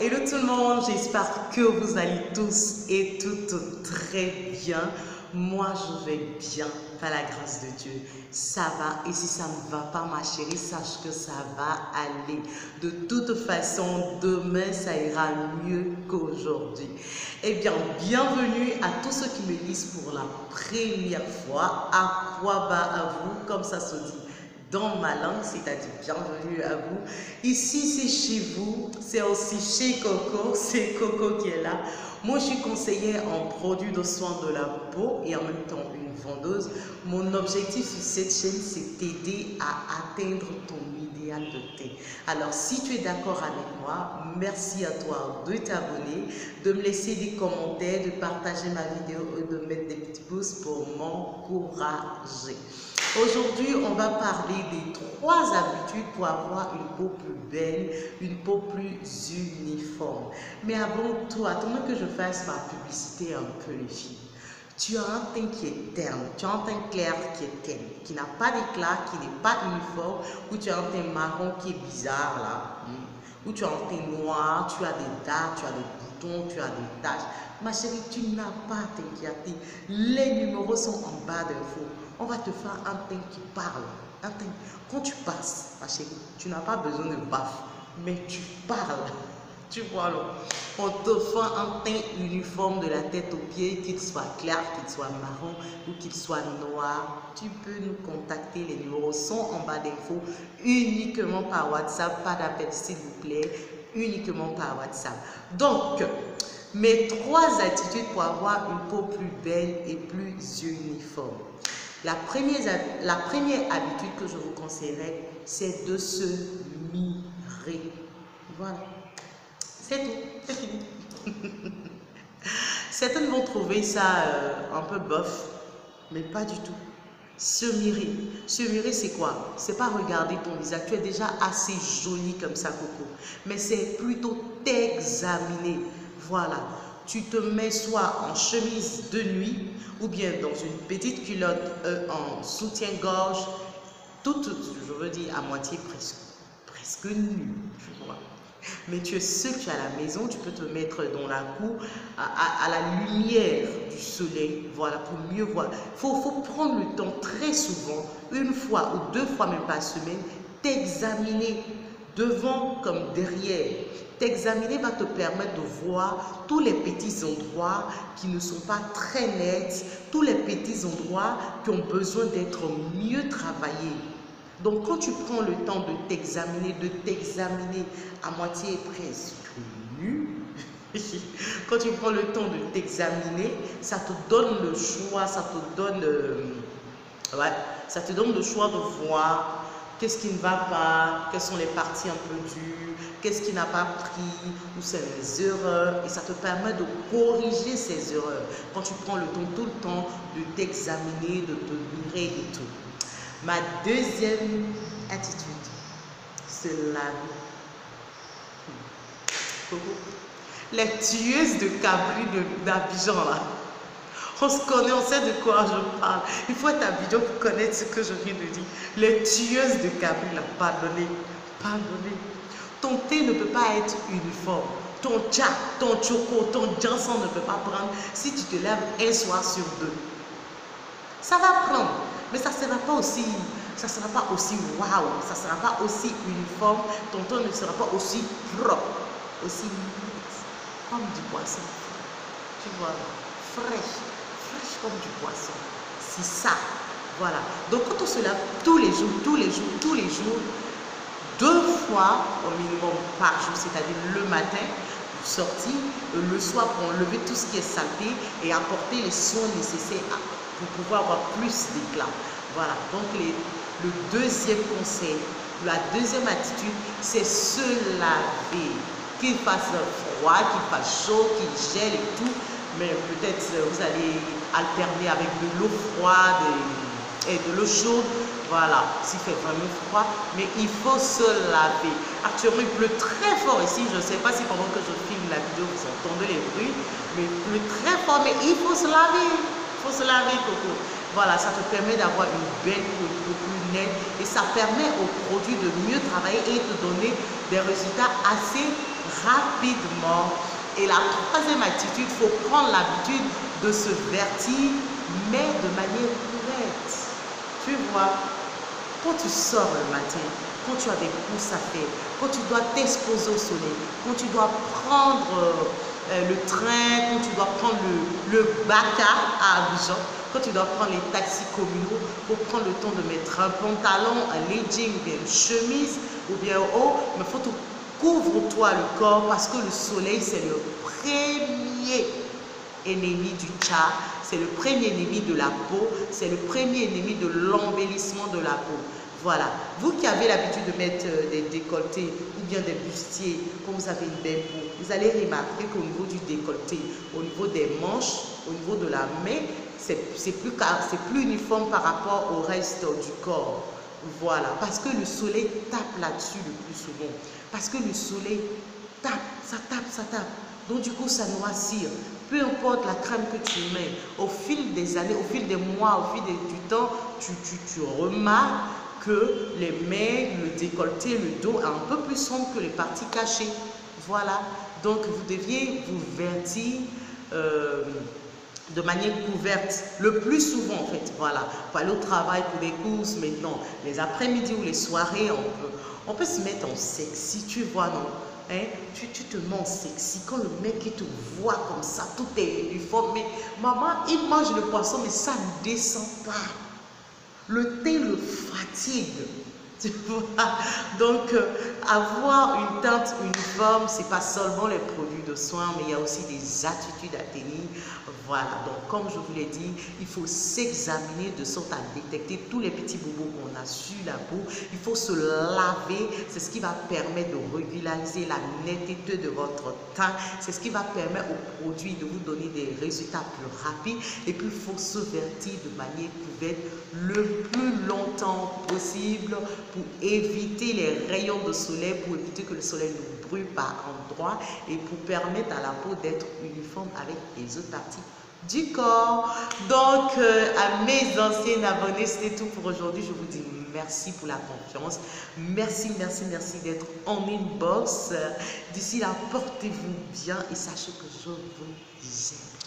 Hello tout le monde, j'espère que vous allez tous et toutes très bien. Moi, je vais bien, par la grâce de Dieu. Ça va, et si ça ne va pas, ma chérie, sache que ça va aller. De toute façon, demain, ça ira mieux qu'aujourd'hui. Eh bien, bienvenue à tous ceux qui me lisent pour la première fois. À quoi va à vous, comme ça se dit dans ma langue, c'est-à-dire bienvenue à vous. Ici, c'est chez vous, c'est aussi chez Coco, c'est Coco qui est là. Moi, je suis conseillère en produits de soins de la peau et en même temps une vendeuse. Mon objectif sur cette chaîne, c'est t'aider à atteindre ton idéal de teint. Alors, si tu es d'accord avec moi, merci à toi de t'abonner, de me laisser des commentaires, de partager ma vidéo et de mettre des petits pouces pour m'encourager. Aujourd'hui, on va parler des 3 habitudes pour avoir une peau plus belle, une peau plus uniforme. Mais avant tout, attendons que je fasse ma publicité un peu, les filles. Tu as un teint qui est terne, tu as un teint clair qui est terne, qui n'a pas d'éclat, qui n'est pas uniforme, ou tu as un teint marron qui est bizarre là, ou tu as un teint noir, tu as des dards, tu as des boutons, tu as des taches. Ma chérie, tu n'as pas à t'inquiéter. Les numéros sont en bas d'infos. On va te faire un teint qui parle. Un teint. Quand tu passes, ma chérie, tu n'as pas besoin de baffe, mais tu parles. Tu vois, là, on te fait un teint uniforme de la tête aux pieds, qu'il soit clair, qu'il soit marron ou qu'il soit noir. Tu peux nous contacter, les numéros sont en bas d'infos, uniquement par WhatsApp, pas d'appel s'il vous plaît, uniquement par WhatsApp. Donc, mes 3 attitudes pour avoir une peau plus belle et plus uniforme. La première habitude que je vous conseillerais, c'est de se mirer. Voilà. C'est tout, c'est fini. Certaines vont trouver ça un peu bof, mais pas du tout. Se mirer. Se mirer, c'est quoi? C'est pas regarder ton visage. Tu es déjà assez jolie comme ça, Coco. Mais c'est plutôt t'examiner. Voilà. Tu te mets soit en chemise de nuit ou bien dans une petite culotte en soutien-gorge, toute, je veux dire, à moitié presque nue, tu vois. Mais tu es seul, tu es à la maison, tu peux te mettre dans la cour à la lumière du soleil, voilà, pour mieux voir. Faut prendre le temps très souvent, 1 fois ou 2 fois même par semaine, t'examiner devant comme derrière. T'examiner va te permettre de voir tous les petits endroits qui ne sont pas très nets, tous les petits endroits qui ont besoin d'être mieux travaillés. Donc, quand tu prends le temps de t'examiner à moitié presque nu, quand tu prends le temps de t'examiner, ça te donne le choix, ça te donne le choix de voir qu'est-ce qui ne va pas, quelles sont les parties un peu dures, qu'est-ce qui n'a pas pris, où c'est les erreurs, et ça te permet de corriger ces erreurs. Quand tu prends le temps, tout le temps, de t'examiner, de te mirer et tout. Ma deuxième attitude, c'est laver. Les tueuses de cabri d'Abidjan là. On se connaît, on sait de quoi je parle. Il faut être Abidjan pour connaître ce que je viens de dire. Les tueuses de cabri là, pardonnez. Ton thé ne peut pas être uniforme. Ton tcha, ton choco, ton janson ne peut pas prendre si tu te lèves 1 soir sur 2. Ça va prendre, mais ça ne sera pas aussi waouh, ça ne sera pas aussi uniforme, ton teint ne sera pas aussi propre, aussi comme du poisson. Tu vois, fraîche comme du poisson. C'est ça, voilà. Donc quand on se lave tous les jours, 2 fois au minimum par jour, c'est-à-dire le matin pour sortir, le soir pour enlever tout ce qui est saleté et apporter les soins nécessaires pour pouvoir avoir plus d'éclat. Voilà, donc le deuxième conseil, la deuxième attitude, c'est se laver. Qu'il fasse froid, qu'il fasse chaud, qu'il gèle et tout, mais peut-être vous allez alterner avec de l'eau froide et de l'eau chaude. Voilà, s'il fait vraiment froid, mais il faut se laver. Actuellement, il pleut très fort ici. Je ne sais pas si pendant que je filme la vidéo, vous entendez les bruits, mais il pleut très fort, mais il faut se laver. Il faut se laver, Coco. Voilà, ça te permet d'avoir une belle peau plus nette et ça permet au produit de mieux travailler et de donner des résultats assez rapidement. Et la troisième attitude, il faut prendre l'habitude de se vertir, mais de manière correcte. Tu vois, quand tu sors le matin, quand tu as des courses à faire, quand tu dois t'exposer au soleil, quand tu dois prendre le train, quand tu dois prendre le BACA à Abidjan, quand tu dois prendre les taxis communaux, pour prendre le temps de mettre un pantalon, un legging, ou bien une chemise, ou bien haut, mais il faut te couvre-toi le corps parce que le soleil, c'est le premier ennemi du tcha, c'est le premier ennemi de la peau, c'est le premier ennemi de l'embellissement de la peau. Voilà, vous qui avez l'habitude de mettre des décolletés ou bien des bustiers, quand vous avez une belle peau, vous allez remarquer qu'au niveau du décolleté, au niveau des manches, au niveau de la main, c'est plus uniforme par rapport au reste du corps. Voilà, parce que le soleil tape là-dessus le plus souvent. Parce que le soleil tape, ça tape, ça tape. Donc du coup, ça noircit. Peu importe la crème que tu mets, au fil des années, au fil des mois, au fil du temps, tu remarques que les mains, le décolleté, le dos est un peu plus sombre que les parties cachées. Voilà. Donc vous deviez vous vertir de manière couverte, le plus souvent en fait, voilà, pour aller au travail, pour des courses, maintenant, les après-midi ou les soirées, on peut se mettre en sexy, tu vois, non? Hein? Tu te mets en sexy, quand le mec il te voit comme ça, tout est uniforme, mais maman, il mange le poisson, mais ça ne descend pas. Le thé le fatigue. Tu vois? Donc, avoir une teinte uniforme, ce n'est pas seulement les produits de soins, mais il y a aussi des attitudes à tenir. Voilà, donc comme je vous l'ai dit, il faut s'examiner de sorte à détecter tous les petits bobos qu'on a sur la peau. Il faut se laver, c'est ce qui va permettre de régulariser la netteté de votre teint. C'est ce qui va permettre aux produits de vous donner des résultats plus rapides. Et puis, il faut se vertir de manière couverte le plus longtemps possible pour éviter les rayons de soleil, pour éviter que le soleil ne brûle par endroits et pour permettre à la peau d'être uniforme avec les autres parties du corps. Donc, à mes anciens abonnés, c'était tout pour aujourd'hui. Je vous dis merci pour la confiance. Merci, merci, merci d'être en inbox. D'ici là, portez-vous bien et sachez que je vous aime.